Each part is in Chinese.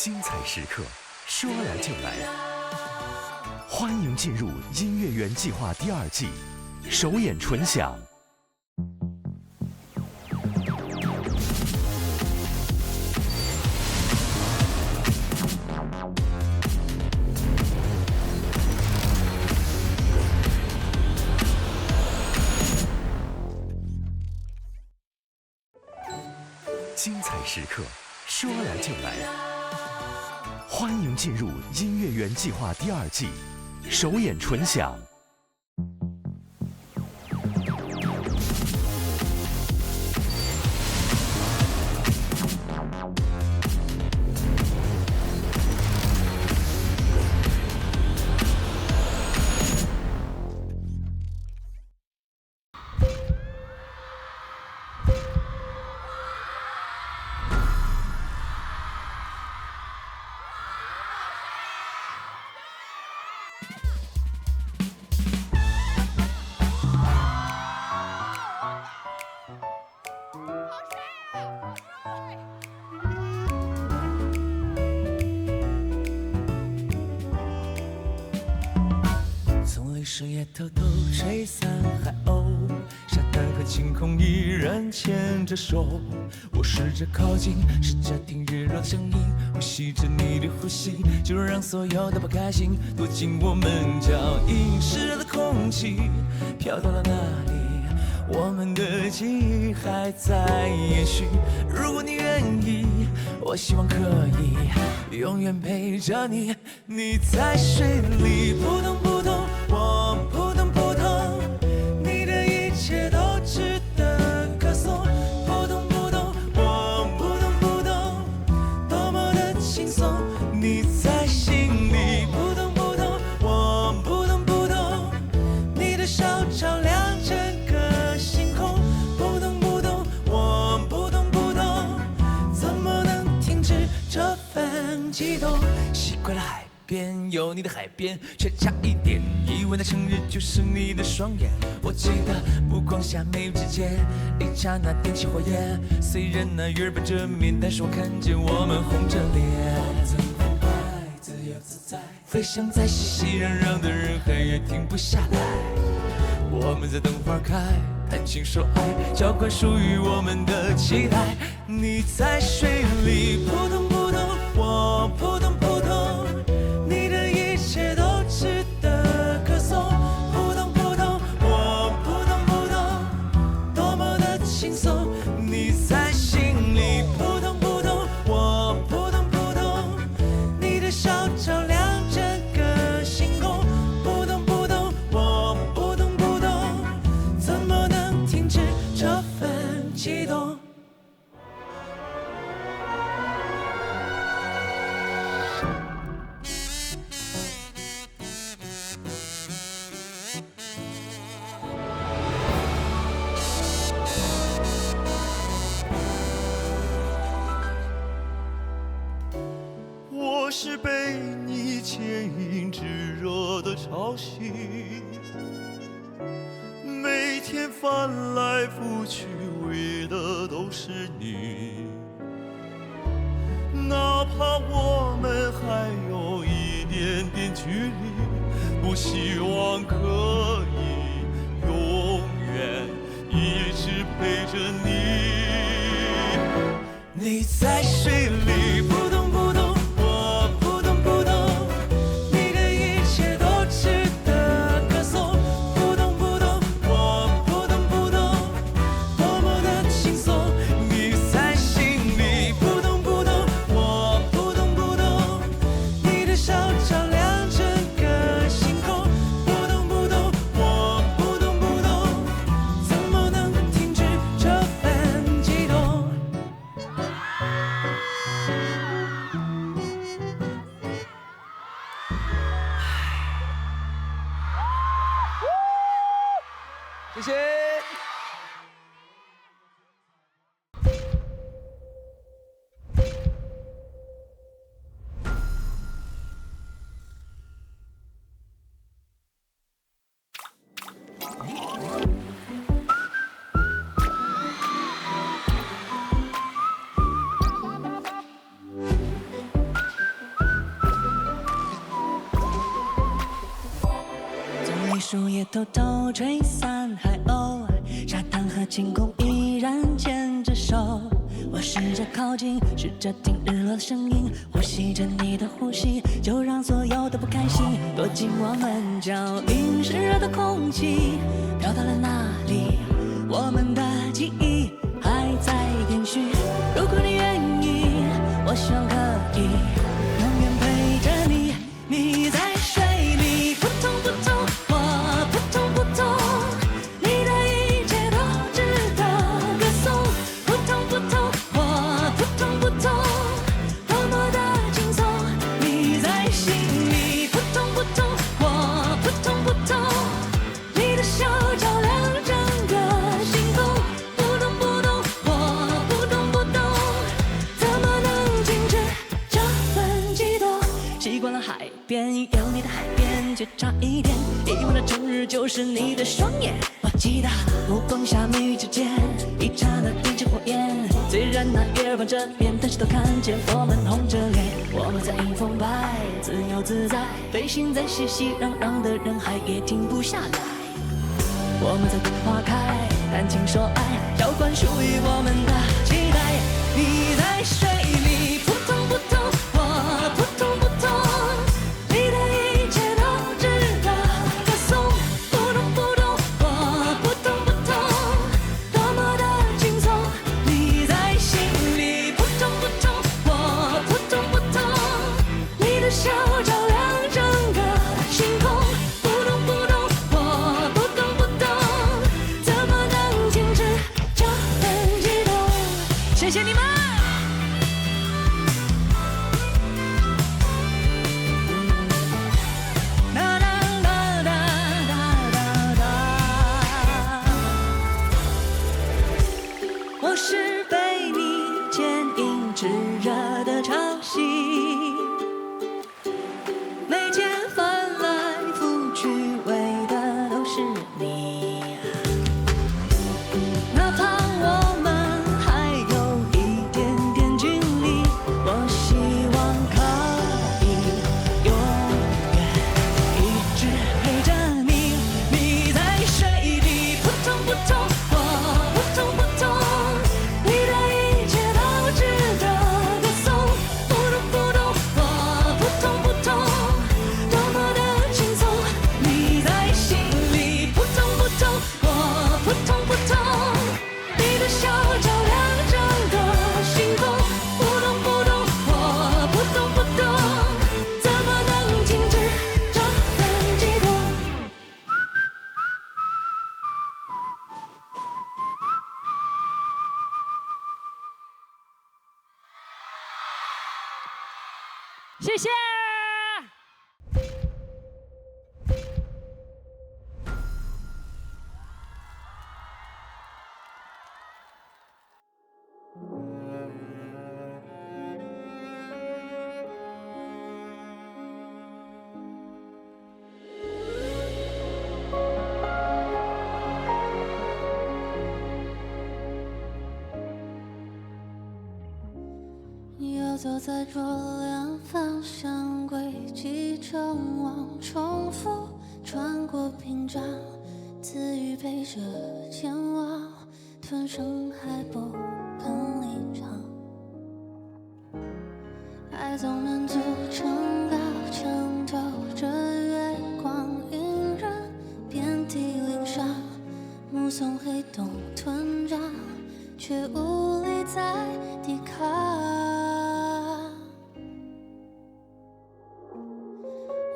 精彩时刻说来就来，欢迎进入音乐园计划第2季，首演纯享。精彩时刻说来就来，欢迎进入音乐园计划第2季，首演纯享。深夜偷偷吹散海鸥，沙滩和晴空依然牵着手。我试着靠近，试着听日落的声音，呼吸着你的呼吸，就让所有的不开心躲进我们脚印。湿热的空气飘到了哪里？我们的记忆还在延续。如果你愿意，我希望可以永远陪着你。你在水里扑通扑通，我扑通扑通，你的一切都值得歌颂。扑通扑通，我扑通扑通，多么的轻松。你在心里扑通扑通，我扑通扑通，你的笑照亮整个星空。扑通扑通，我扑通扑通，怎么能停止这份悸动？习惯了海边有你的海边，却差一点以为那城日就是你的双眼。我记得目光下眉宇之间，一刹那点起火焰。虽然那月儿半遮面，但是我看见我们红着脸，自由自在，飞翔在熙熙攘攘的人海，也停不下来。我们在等花开，谈情说爱，交换属于我们的期待。你在水里扑通扑通，我扑通扑通，你的一切都值得歌颂。扑通扑通，我扑通扑通，多么的轻松。你在心里扑通扑通，我扑通扑通，你的笑照亮整个星空。扑通扑通，我扑通扑通，怎么能停止这份悸动？我是被你牵引炙热的潮汐，每天翻来覆去为的都是你。哪怕我们还有一点点距离，不希望可以永远一直陪着你。你在水里扑通扑通，我扑通扑通，你的一切都值得歌颂。扑通扑通，我扑通扑通，多么的轻松。你在心里扑通扑通，我扑通扑通，你的笑照亮整个星空。扑通扑通，我扑通扑通，怎么能停止这份悸动？谢谢。树叶偷偷吹散海鸥，沙滩和晴空依然牵着手。我试着靠近，试着听日落的声音，呼吸着你的呼吸，就让所有的不开心躲进我们脚印。湿热的空气飘到了哪里？我们的记忆还在延续。如果你愿意，我希望可以永远陪着你。你在水里扑通扑通，我扑通扑通，你的一切都值得歌颂。扑通扑通，我扑通扑通，多么的轻松。你在心里扑通扑通，我扑通扑通，你的笑照亮整个星空。扑通扑通，我扑通扑通，怎么能停止这份悸动？习惯了海边，有你的海边就差一点。遗忘的春日就是你的双眼。我记得目光下眉宇之间，一刹那点起火焰。虽然那月光这边，但是都看见我们红着脸。我们在迎风摆，自由自在，飞行在熙熙攘攘的人海，也停不下来。我们在等花开，谈情说爱，浇灌属于我们的期待。你在水里扑通扑通，我扑通扑通，你的一切都值得歌颂。扑通扑通，我扑通扑通，多么的轻松。你在心里扑通扑通，我扑通扑通，你的笑照亮整个星空。扑通扑通，我扑通扑通，怎么能停止这份悸动？谢谢你们。哒哒哒哒哒哒哒，我是被你牵引炙热的潮汐，每天翻来覆去为的都是你。哪怕我们还有一点点距离，我希望可以永远一直陪着你。你在水里扑通扑通，我扑通扑通，你的一切都值得歌颂。扑通扑通，我扑通扑通，多么的轻松。你在心里扑通扑通，我扑通扑通，你的笑照亮整个星空。扑通扑通，我扑通扑通，怎么能停止这份悸动？谢谢。游走在左两方向轨迹中往重复，穿过屏障，自愈陪着前往，吞声还不肯离场。爱总能组成高墙，透着月光，隐忍遍体鳞伤，目送黑洞吞胀，却无力再抵抗。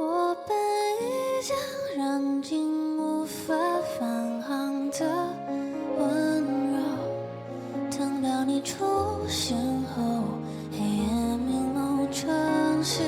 我本已将燃尽无法返航的温柔，等到你出现后，黑夜迷蒙成星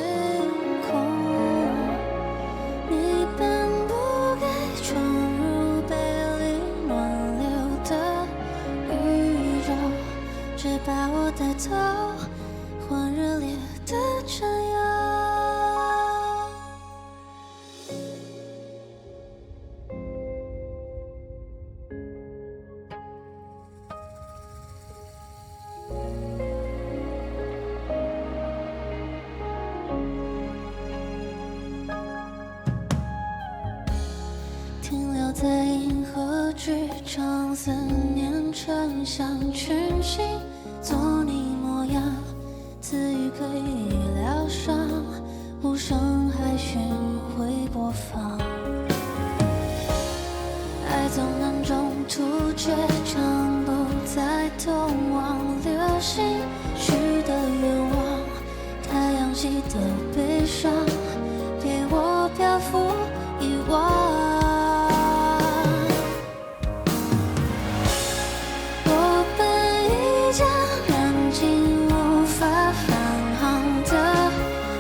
落在银河剧场，思念成像群星，做你模样，词语可以疗伤，无声海巡回播放。爱总能中途倔强，不再通往流星许的愿望，太阳系的悲伤，给我漂浮遗忘。我本已将燃尽无法返航的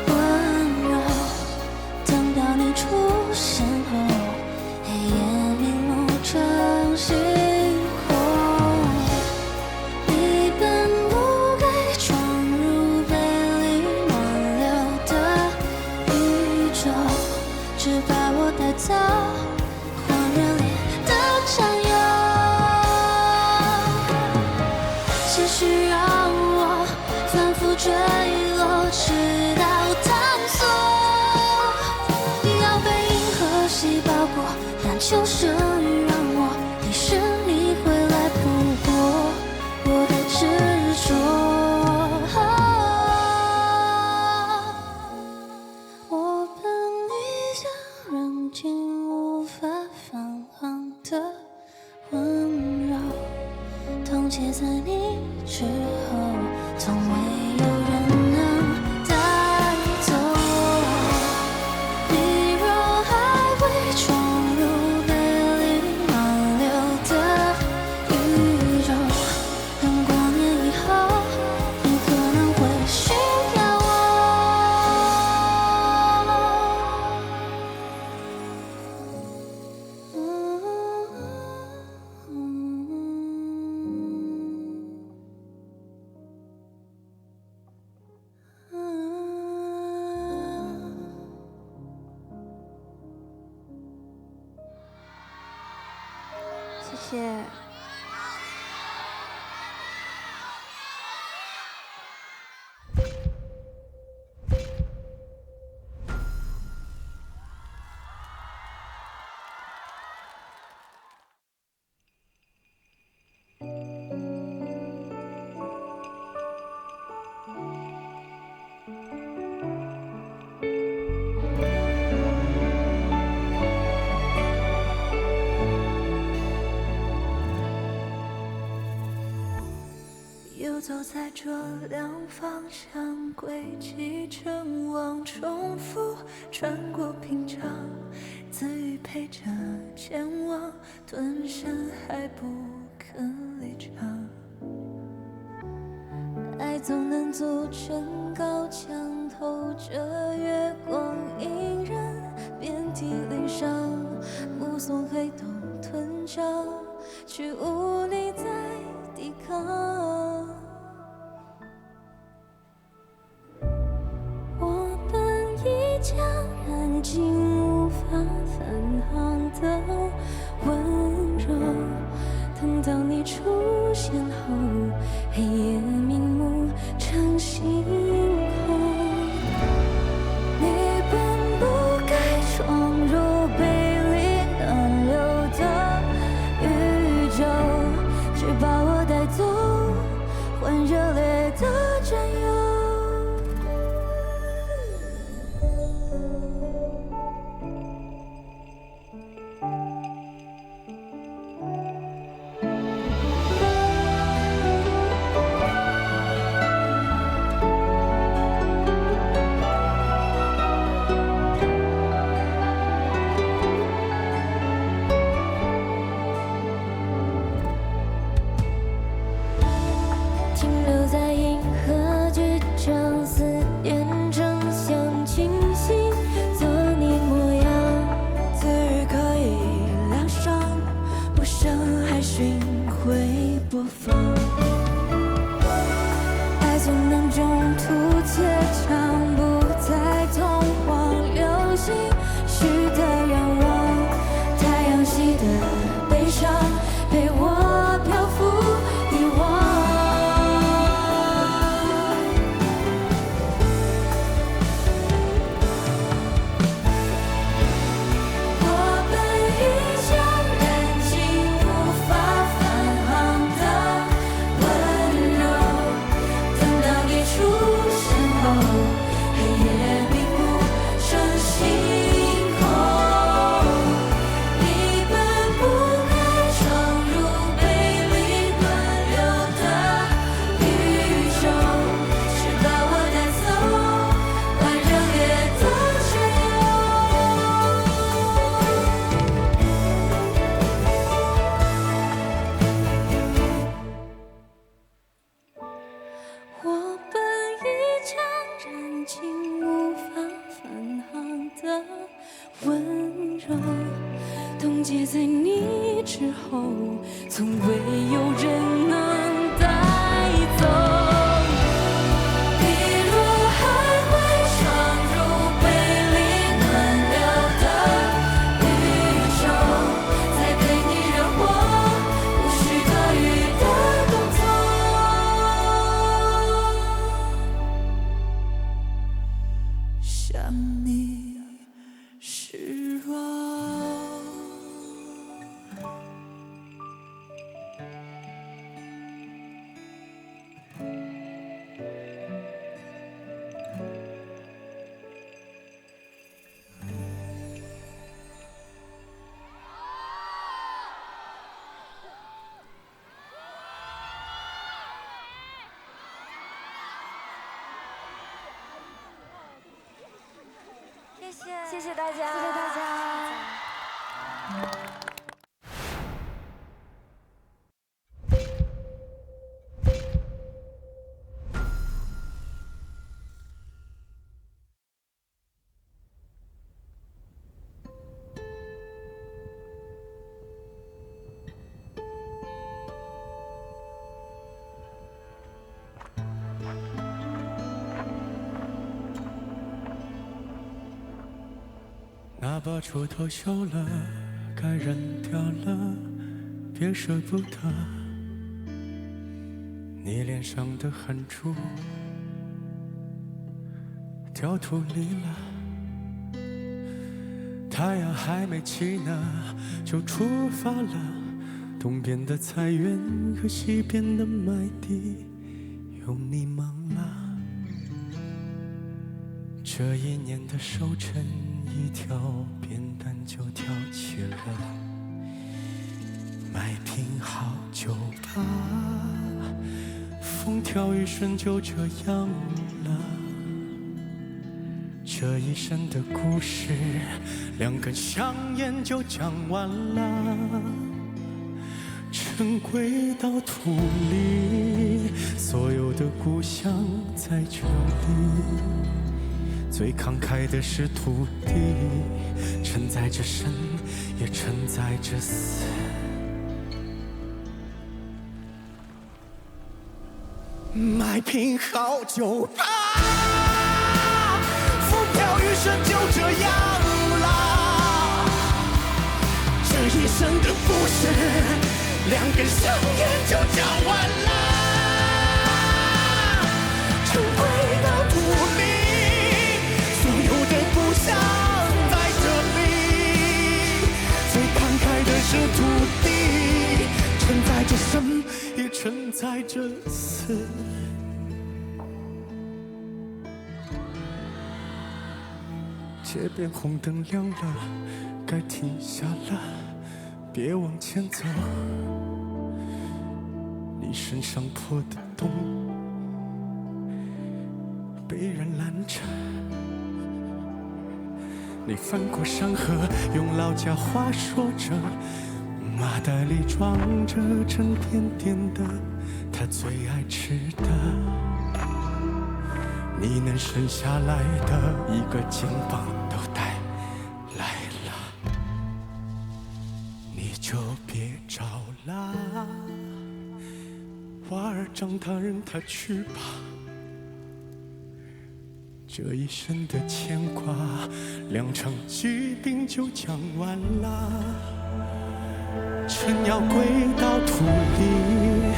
温柔，等到你出现后，黑夜瞑目成星空。你本不该闯入背离暖流的宇宙，只把我带走荒热烈的占有。继续让我反复坠落，直到探索。要被银河系包裹，但就是让我遗失你回来扑过我的执着。我本已将燃尽无法返航的温柔，冻结在你之后，从未有人能带走。你若还未闯入背离暖流的宇宙，很多年以后，你可能会需要我。谢谢。游走在这两方向，轨迹成往重复，穿过屏障，自语陪着前往，顿身还不肯离场。爱总能组成高墙，透着月光，引人遍体鳞伤，目送黑洞吞胀，却无力再抵抗。我本已将燃尽无法返航的温柔，等到你出现后，黑夜瞑目成星空。你本不该闯入背离暖流的宇宙，只把我带走冻结在你之后，从未有人能带走。一路还会闯入被灵魂流的宇宙，再陪你让我无需多余的动作，向你示弱。谢谢大家，谢谢大家。那把锄头锈了，该扔掉了，别舍不得。你脸上的汗珠掉土里了，太阳还没起呢，就出发了。东边的菜园和西边的麦地，有你忙了。这一年的收成，一条扁担就挑起了，麦拼好久吧，风调雨顺就这样了。这一生的故事，2根香烟就讲完了。尘归到土里，所有的故乡在这里。最慷慨的是土地，承载着生，也承载着死。麦拼好久吧，风调雨顺就这样了。这一生的故事，2根香烟就讲完了。尘归到土里，所有的故乡在这里。最慷慨的是土地，承载着生，也承载着死。街边红灯亮了，该停下了，别往前走。你身上破的洞被人拦着，你翻过山河，用老家话说着，麻袋里装着沉甸甸的他最爱吃的。你能生下来的一个肩膀都带来了，你就别找啦，娃儿长大任他去吧。这一生的牵挂，2场疾病就讲完了。尘要归到土里，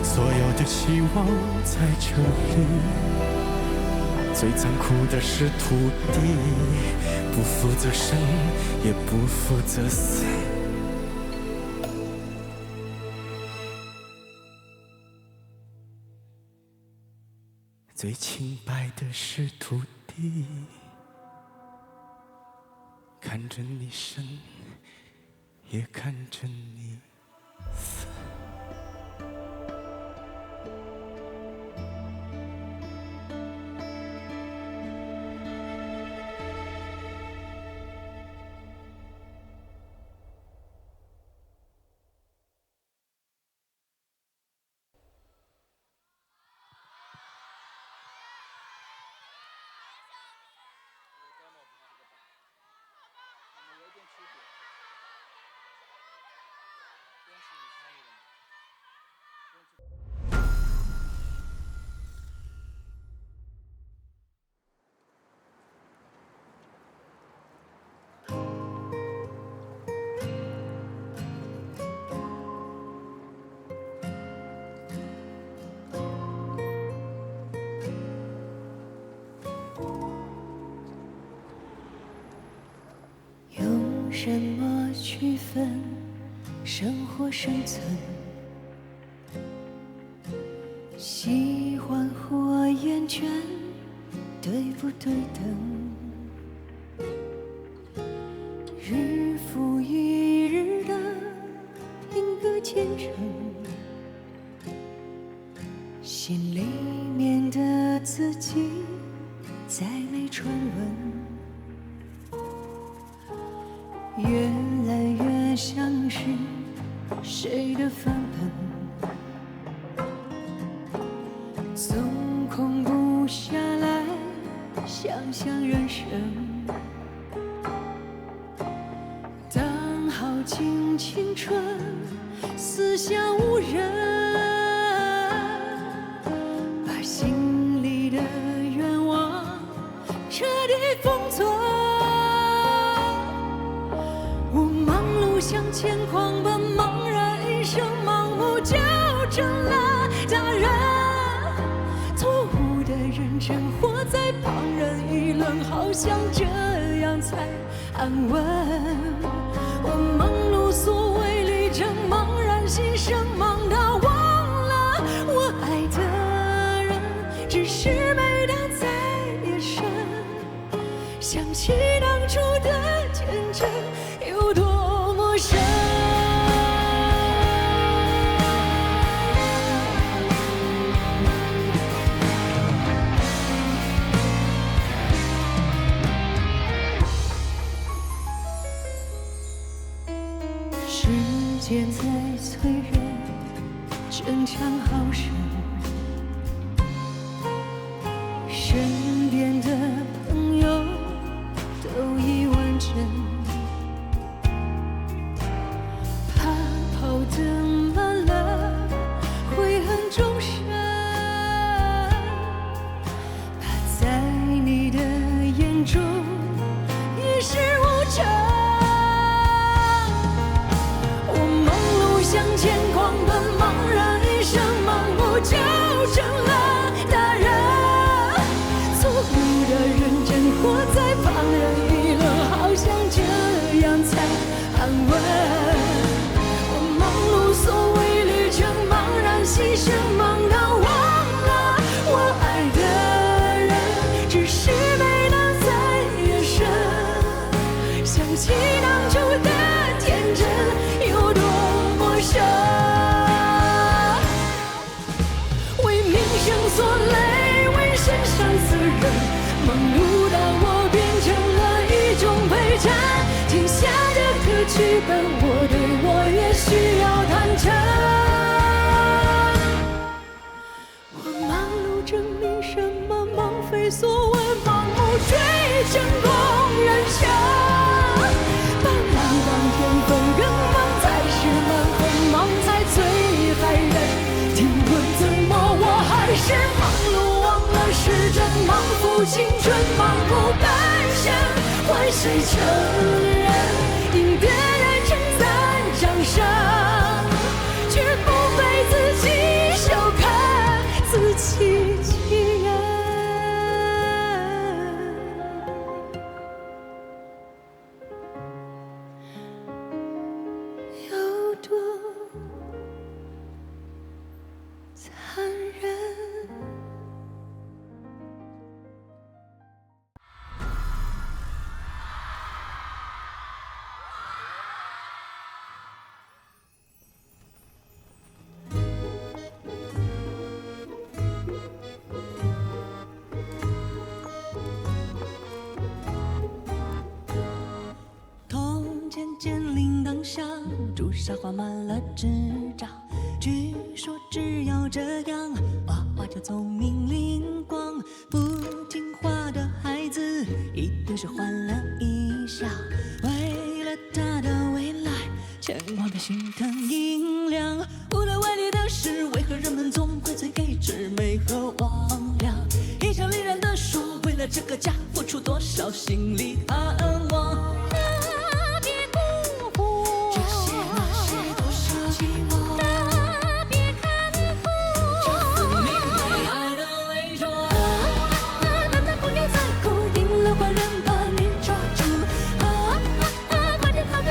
所有的希望在这里。最残酷的是土地，不负责生，也不负责死。最清白的是土地，看着你生，也看着你死。有点区别。什么区分生活生存？喜欢或厌倦，对不对等？日复一日的定格虔诚，心里面的自己再没传闻，越来越像是谁的范本，总空不下来想象人生。当耗尽青春，四下无人，把心里的愿望彻底封存。我忙碌向前狂奔，茫然一生，盲目就成了大人。错误的认真，活在旁人议论，好像这样才安稳。我忙碌所谓旅程，茫然心生，忙到忘了我爱的人只是每当在夜深，想起当初的天真有多么深。时间在催人，争强好胜，身边的朋友都已完整，怕跑得慢了悔恨终身，怕在你的眼中一事无成。向前狂奔，茫然一生，盲目就成了大人。错误的认真，活在旁人议论，好像这样才安稳。我忙碌所谓旅程，茫然牺牲，忙到忘了我爱的人只是每当在夜深，想起当初的天真有多为名声所累，为身上死人，忙碌到我变成了一种陪衬。天下的歌曲本，我对我也需要坦诚。我忙碌证明什么？忙非所问，盲目追成功人生。把忙当天分，更忙才是满分，忙才最害人。听论怎么我还是忙碌，忘了时针，忙付青春，盲目半生，换谁承认？因别人称赞掌声，绝不被自己羞愧，自欺欺人。有多残忍。铜钱剑铃铛响，朱砂画满了纸张。据说只要这样，画画就聪明灵光。不听话的孩子一定是患了一下，为了他的未来，牵挂的心疼银两。无能为力的事，为何人们总归罪给魑魅和魍魉？一腔凛然地说，为了这个家付出多少心力盼望。快点逃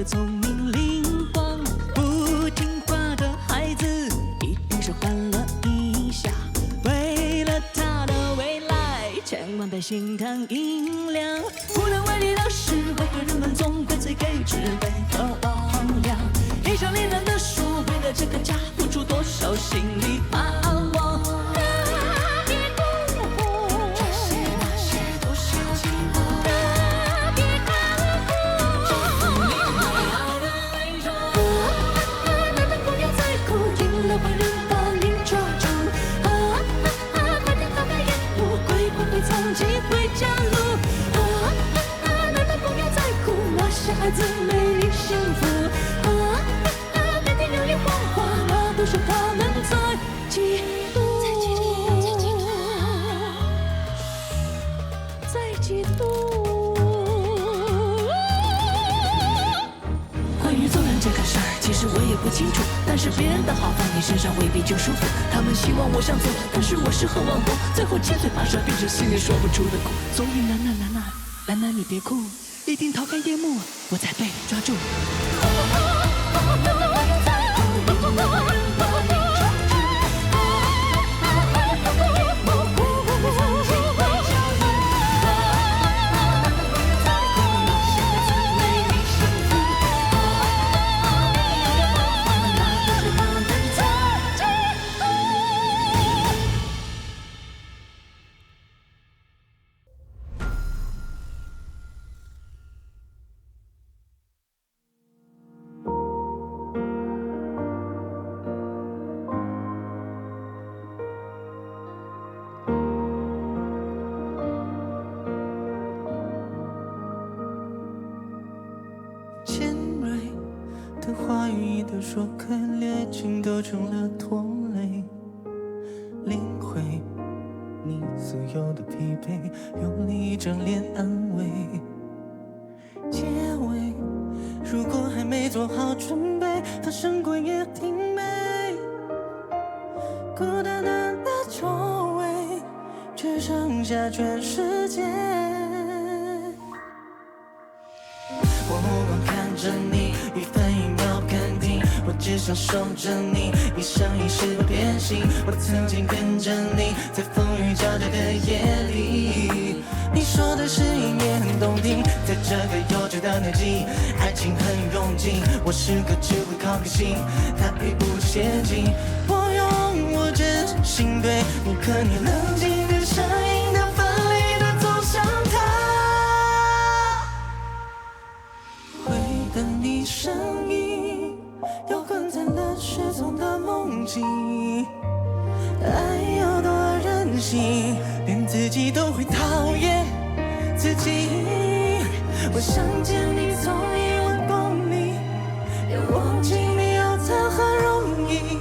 聪明灵光，不听话的孩子一定是换了一下。为了他的未来，千万别心疼银两。无能为力的是，为何人们总会最给智慧和王良？一声凛然地说，为了这个家付出多少心里盼望。孩子美丽幸福别听流言谎话，那都是他们在嫉妒，在嫉妒。关于做人这个事儿，其实我也不清楚，但是别人的好放你身上未必就舒服。他们希望我像做，但是我适合忘我，最后七嘴八舌变成心里说不出的苦。所以楠楠你别哭，一定逃开夜幕，我才被抓住。的话语的说开，烈情都成了拖累，领会你所有的疲惫，用力一张脸安慰。结尾如果还没做好准备，发生过也挺美。孤单单的周围，只剩下全世界。我目光看着你，一分一秒不肯停，我只想守着你，一生一世不变心。我曾经跟着你，在风雨交加的夜里，你说的誓言也很动听。在这个幼稚的年纪，爱情很拥挤，我时刻只会靠个心，它比不是陷阱。我用我真心对你，可你冷静的声音的分离的走向他。等你声音摇滚在了失踪的梦境，爱有多任性，连自己都会讨厌自己。我想见你走1万公里，也忘记你要谈何容易。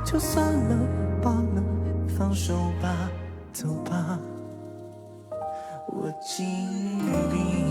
就算了罢了，放手吧，走吧，我尽力。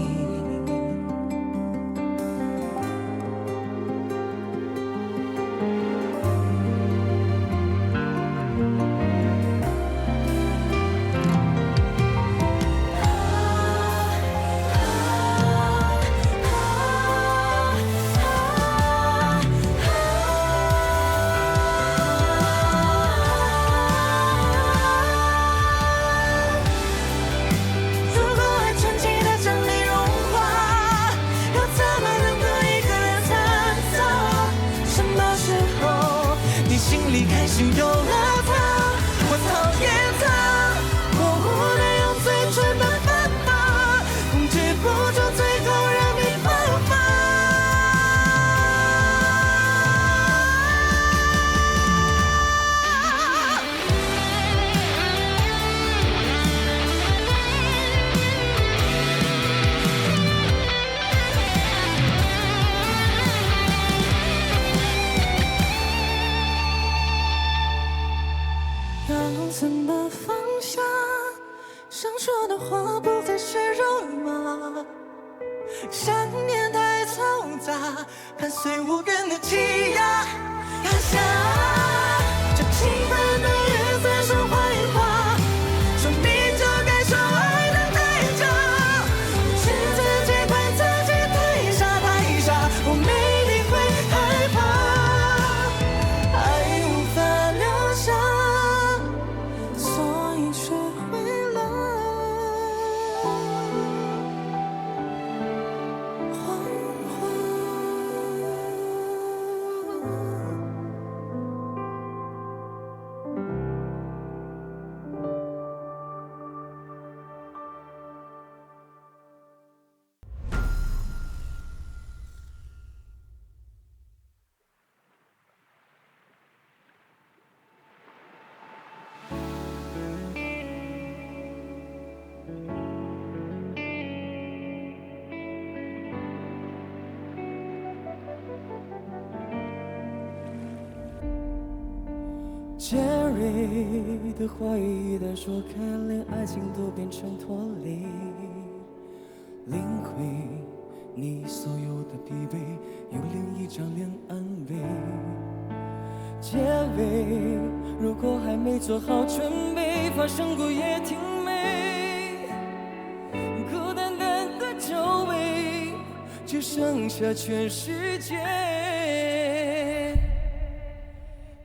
怎么放下？想说的话不再是肉麻，想念太嘈杂，伴随无人的挤压压下。这轻慢的夜色说坏话，说你就该受爱的代价。是自己怪自己太傻太傻，我没尖锐的怀疑一旦说开，连爱情都变成脱离，领会你所有的疲惫，用另一张脸安慰。结尾如果还没做好准备，发生过也挺美。孤单单的周围，只剩下全世界。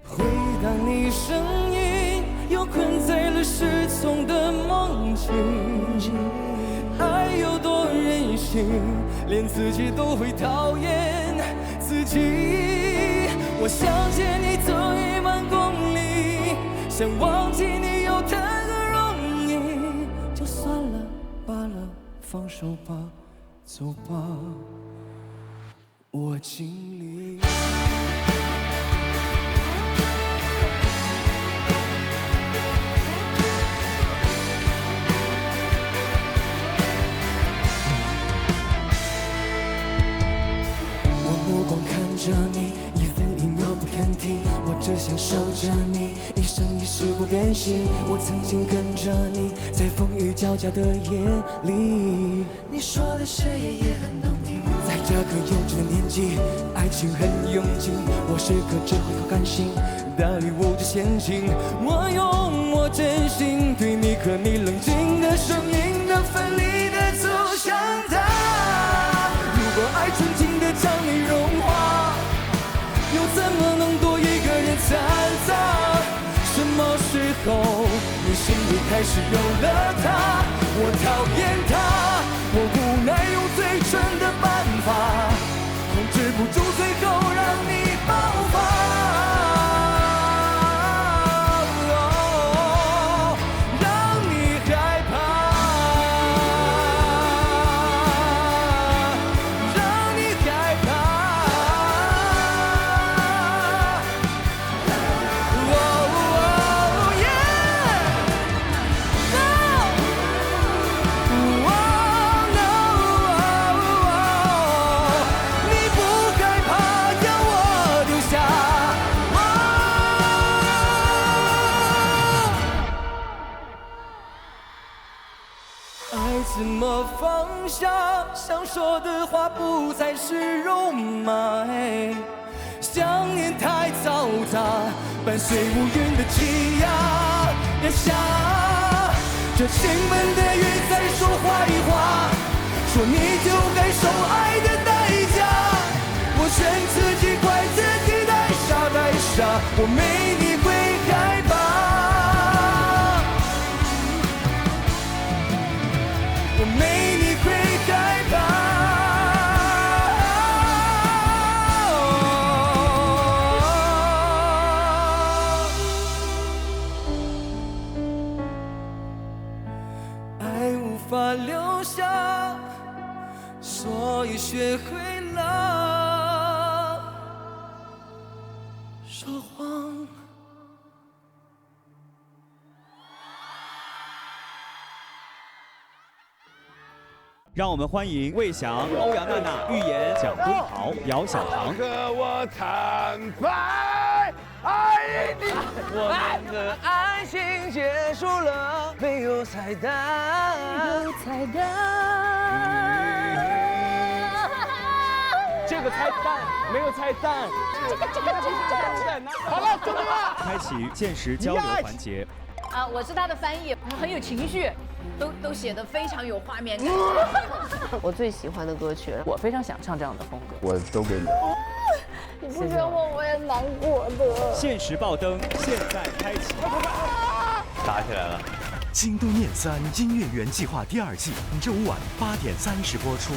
回荡你声音，又困在了失踪的梦境。爱有多任性，连自己都会讨厌自己。我想借你走10000公里，想忘记你又谈何容易？就算了罢了，放手吧，走吧，我尽力。目光看着你，1分1秒不肯停，我只想守着你，一生一世不变心。我曾经跟着你，在风雨交加的夜里，你说的誓言也很动听。在这个幼稚的年纪，爱情很拥挤，我是个只会靠感性的物质陷阱。我用我真心对你和你冷静的声音的分离的走向它。如果爱纯净的将你融化，又怎么能多一个人残杂？什么时候你心里开始有了他？我讨厌他，我无奈用最蠢的办法，控制不住最后让你爆发。怎么放下？想说的话不再是肉麻，想念太嘈杂，伴随无云的气压。别下，这亲吻的雨在说坏话，说你就该受爱的代价。我劝自己怪自己太傻太傻，我没你会害怕。我没你会害怕。爱无法留下，所以学会了说谎。让我们欢迎魏翔、欧阳娜娜、喻言、蒋敦豪、姚小棠。和我坦白爱你。我们的爱情结束了，没有彩蛋，没有彩蛋。这个彩蛋没有彩蛋，这个在哪？好了，就这样。开启限时交流环节。啊，我是他的翻译，很有情绪，都写得非常有画面感。我最喜欢的歌曲，我非常想唱这样的风格。我都给你。你不选我也难过的。限时爆灯，现在开启。打起来了。京都念3音乐园计划第2季，周五晚8点30播出。